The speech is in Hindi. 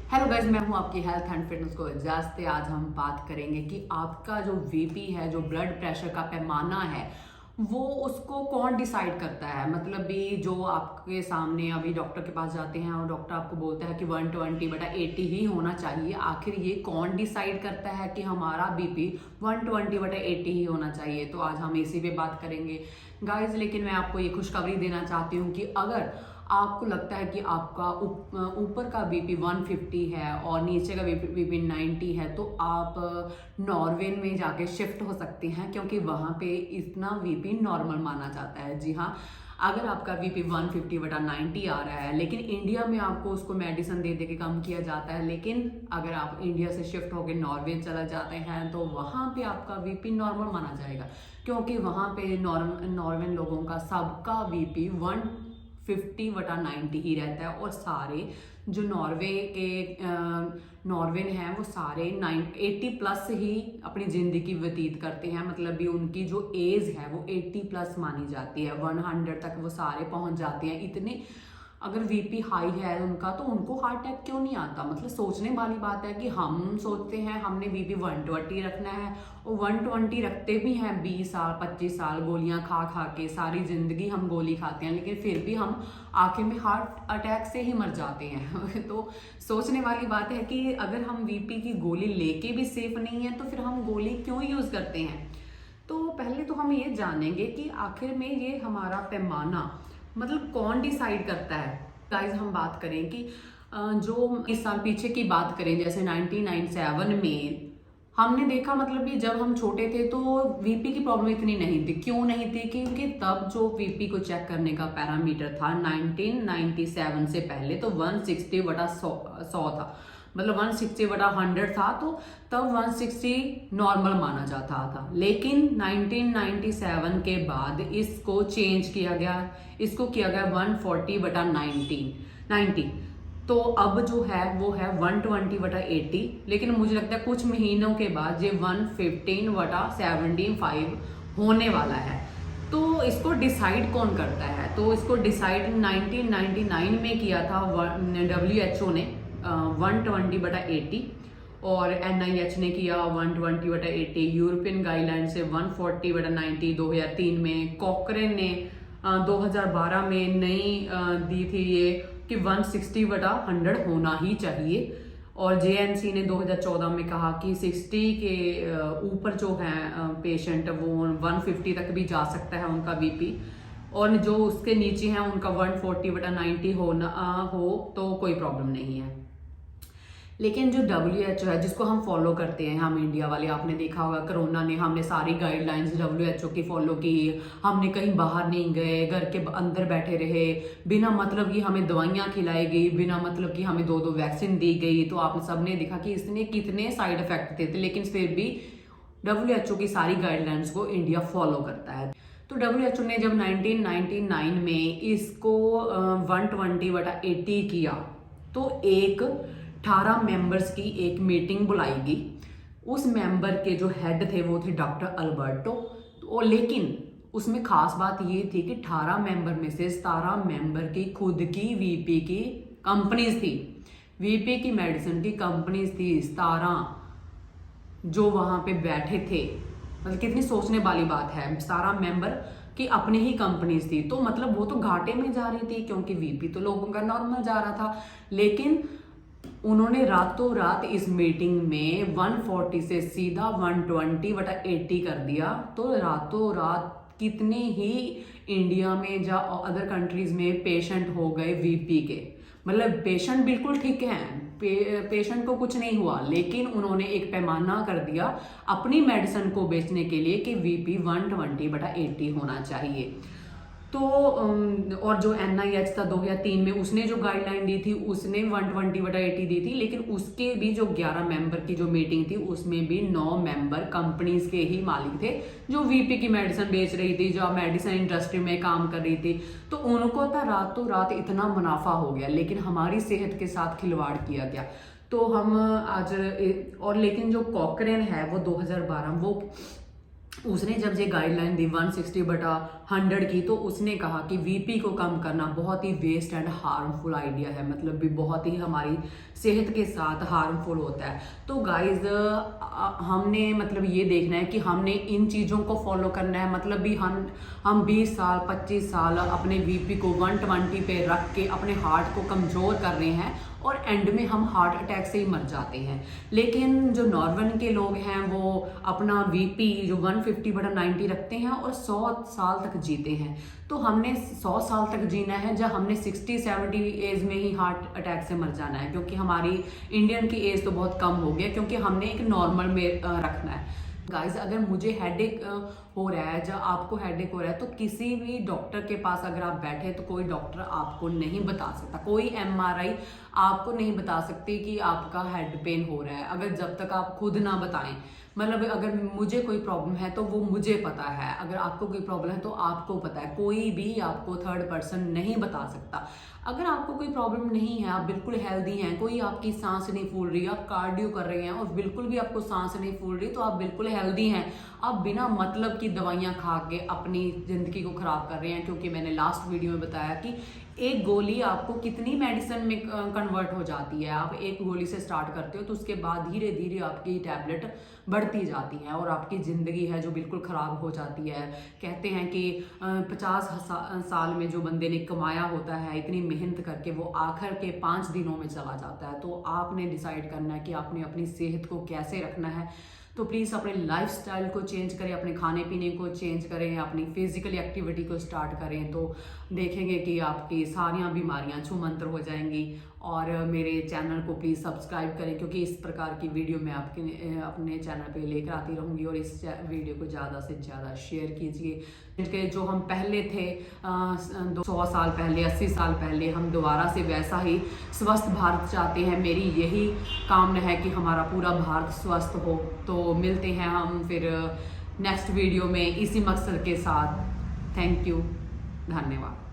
हेलो गाइज, मैं हूं आपकी हेल्थ एंड फिटनेस को इजाजत। आज हम बात करेंगे कि आपका जो वीपी है, जो ब्लड प्रेशर का पैमाना है, वो उसको कौन डिसाइड करता है। मतलब भी जो आपके सामने अभी डॉक्टर के पास जाते हैं और डॉक्टर आपको बोलता है कि 120/80 ही होना चाहिए, आखिर ये कौन डिसाइड करता है कि हमारा बीपी 120/80 ही होना चाहिए। तो आज हम इसी पे बात करेंगे गाइज। लेकिन मैं आपको ये खुशखबरी देना चाहती हूँ कि अगर आपको लगता है कि आपका ऊपर का बीपी 150 है और नीचे का बीपी 90 है, तो आप नॉर्वे में जाके शिफ्ट हो सकते हैं, क्योंकि वहाँ पे इतना बीपी नॉर्मल माना जाता है। जी हाँ, अगर आपका बीपी 150/90 आ रहा है, लेकिन इंडिया में आपको उसको मेडिसिन दे दे के कम किया जाता है, लेकिन अगर आप इंडिया से शिफ्ट होकर नॉर्वे चले जाते हैं तो वहाँ पे आपका बीपी नॉर्मल माना जाएगा, क्योंकि वहाँ पे नॉर्वेन लोगों का सबका बीपी 150/90 ही रहता है। और सारे जो नॉर्वे के नॉर्वेन हैं वो सारे 80+ ही अपनी ज़िंदगी व्यतीत करते हैं। मतलब भी उनकी जो एज है वो 80+ मानी जाती है, 100 तक वो सारे पहुंच जाते हैं। इतने अगर वीपी हाई है उनका, तो उनको हार्ट अटैक क्यों नहीं आता। मतलब सोचने वाली बात है कि हम सोचते हैं हमने बीपी 120 रखना है, और 120 रखते भी हैं 20 साल 25 साल गोलियां खा खा के, सारी जिंदगी हम गोली खाते हैं, लेकिन फिर भी हम आखिर में हार्ट अटैक से ही मर जाते हैं। तो सोचने वाली बात है कि अगर हम वीपी की गोली लेके भी सेफ नहीं है, तो फिर हम गोली क्यों यूज करते हैं। तो पहले तो हम ये जानेंगे कि आखिर में ये हमारा पैमाना मतलब कौन डिसाइड करता है। गाइस, हम बात करें कि जो इस साल पीछे की बात करें, जैसे 1997 में हमने देखा, मतलब कि जब हम छोटे थे तो वीपी की प्रॉब्लम इतनी नहीं थी। क्यों नहीं थी? क्योंकि तब जो वीपी को चेक करने का पैरामीटर था 1997 से पहले, तो 160/100 था। मतलब 160/100 था, तो तब 160 नॉर्मल माना जाता था। लेकिन 1997 के बाद इसको चेंज किया गया, इसको किया गया 140/90। तो अब जो है वो है 120/80। लेकिन मुझे लगता है कुछ महीनों के बाद ये 115/75 होने वाला है। तो इसको डिसाइड कौन करता है? तो इसको डिसाइड 1999 में किया था WHO ने 120/80, और NIH ने किया 120/80। यूरोपियन गाइडलाइन से 140/90 2003 में। कॉकरेन ने 2012 में नई दी थी ये कि 160/100 होना ही चाहिए। और JNC ने 2014 में कहा कि 60 के ऊपर जो है पेशेंट, वो 150 तक भी जा सकता है उनका बीपी, और जो उसके नीचे हैं उनका 140/90 होना हो तो कोई प्रॉब्लम नहीं है। लेकिन जो WHO है, जिसको हम फॉलो करते हैं हम इंडिया वाले, आपने देखा होगा कोरोना ने हमने सारी गाइडलाइंस WHO की फॉलो की। हमने कहीं बाहर नहीं गए, घर के अंदर बैठे रहे, बिना मतलब कि हमें दवाइयाँ खिलाई गई, बिना मतलब कि हमें 2-2 वैक्सीन दी गई। तो आपने सबने देखा कि इसने कितने साइड इफेक्ट थे, लेकिन फिर भी WHO की सारी गाइडलाइंस को इंडिया फॉलो करता है। तो WHO ने जब 1999 में इसको 120/80 किया, तो 18 मेंबर्स की एक मीटिंग बुलाई गई। उस मेंबर के जो हेड थे वो थे डॉक्टर अल्बर्टो। तो लेकिन उसमें खास बात ये थी कि 18 मेंबर में से 17 मेंबर की खुद की वीपी की कंपनीज थी। वीपी की मेडिसिन की कंपनीज थी 17 जो वहां पे बैठे थे। मतलब कितनी सोचने वाली बात है, 17 मेंबर की अपनी ही कंपनीज थी। तो मतलब वो तो घाटे में जा रही थी, क्योंकि वीपी तो लोगों का नॉर्मल जा रहा था। लेकिन उन्होंने रातों रात इस मीटिंग में 140 से सीधा 120/80 कर दिया। तो रातों रात कितने ही इंडिया में या अदर कंट्रीज में पेशेंट हो गए वीपी के। मतलब पेशेंट बिल्कुल ठीक हैं, पेशेंट को कुछ नहीं हुआ, लेकिन उन्होंने एक पैमाना कर दिया अपनी मेडिसिन को बेचने के लिए कि वीपी 120/80 होना चाहिए। तो और जो NIH था 2003 में, उसने जो गाइडलाइन दी थी उसने 120/80 दी थी। लेकिन उसके भी जो 11 मेंबर की जो मीटिंग थी, उसमें भी 9 मेंबर कंपनीज के ही मालिक थे, जो वीपी की मेडिसिन बेच रही थी, जो मेडिसिन इंडस्ट्री में काम कर रही थी। तो उनको था रातों रात इतना मुनाफा हो गया, लेकिन हमारी सेहत के साथ खिलवाड़ किया गया। तो हम आज और लेकिन जो कॉकरेन है वो 2012 वो उसने जब ये गाइडलाइन दी 160/100 की, तो उसने कहा कि वीपी को कम करना बहुत ही वेस्ट एंड हार्मफुल आइडिया है, मतलब भी बहुत ही हमारी सेहत के साथ हार्मफुल होता है। तो गाइज हमने मतलब ये देखना है कि हमने इन चीज़ों को फॉलो करना है, मतलब भी हम 20 साल 25 साल अपने वीपी को 120 पे रख के अपने हार्ट को कमज़ोर कर रहे हैं और एंड में हम हार्ट अटैक से ही मर जाते हैं। लेकिन जो नॉर्मल के लोग हैं वो अपना वीपी जो 150/90 रखते हैं और 100 साल तक जीते हैं। तो हमने 100 साल तक जीना है, जब हमने 60-70 एज में ही हार्ट अटैक से मर जाना है, क्योंकि हमारी इंडियन की एज तो बहुत कम हो गई, क्योंकि हमने एक नॉर्मल में रखना है। गाइज अगर मुझे हेडेक हो रहा है, जब आपको हेडेक हो रहा है, तो किसी भी डॉक्टर के पास अगर आप बैठे तो कोई डॉक्टर आपको नहीं बता सकता, कोई एमआरआई आपको नहीं बता सकती कि आपका हेड पेन हो रहा है, अगर जब तक आप खुद ना बताएं। मतलब अगर मुझे कोई प्रॉब्लम है तो वो मुझे पता है, अगर आपको कोई प्रॉब्लम है तो आपको पता है, कोई भी आपको थर्ड पर्सन नहीं बता सकता। अगर आपको कोई प्रॉब्लम नहीं है, आप बिल्कुल हेल्दी हैं, कोई आपकी सांस नहीं फूल रही, आप कार्डियो कर रहे हैं और बिल्कुल भी आपको सांस नहीं फूल रही, तो आप बिल्कुल हेल्दी हैं। आप बिना मतलब की दवाइयाँ खा के अपनी ज़िंदगी को ख़राब कर रहे हैं, क्योंकि मैंने लास्ट वीडियो में बताया कि एक गोली आपको कितनी मेडिसिन में कन्वर्ट हो जाती है। आप एक गोली से स्टार्ट करते हो तो उसके बाद धीरे धीरे आपकी टैबलेट बढ़ती जाती है और आपकी ज़िंदगी है जो बिल्कुल ख़राब हो जाती है। कहते हैं कि 50 साल में जो बंदे ने कमाया होता है इतनी मेहनत करके, वो आखिर के 5 दिनों में चला जाता है। तो आपने डिसाइड करना है कि आपने अपनी सेहत को कैसे रखना है। तो प्लीज़ अपने लाइफस्टाइल को चेंज करें, अपने खाने पीने को चेंज करें, अपनी फिजिकल एक्टिविटी को स्टार्ट करें, तो देखेंगे कि आपकी सारियां बीमारियां छूमंतर हो जाएंगी। और मेरे चैनल को प्लीज़ सब्सक्राइब करें, क्योंकि इस प्रकार की वीडियो मैं आपके अपने चैनल पे लेकर आती रहूँगी। और इस वीडियो को ज़्यादा से ज़्यादा शेयर कीजिए। जो हम पहले थे 100 साल पहले 80 साल पहले, हम दोबारा से वैसा ही स्वस्थ भारत चाहते हैं। मेरी यही कामना है कि हमारा पूरा भारत स्वस्थ हो। तो मिलते हैं हम फिर नेक्स्ट वीडियो में इसी मकसद के साथ। थैंक यू, धन्यवाद।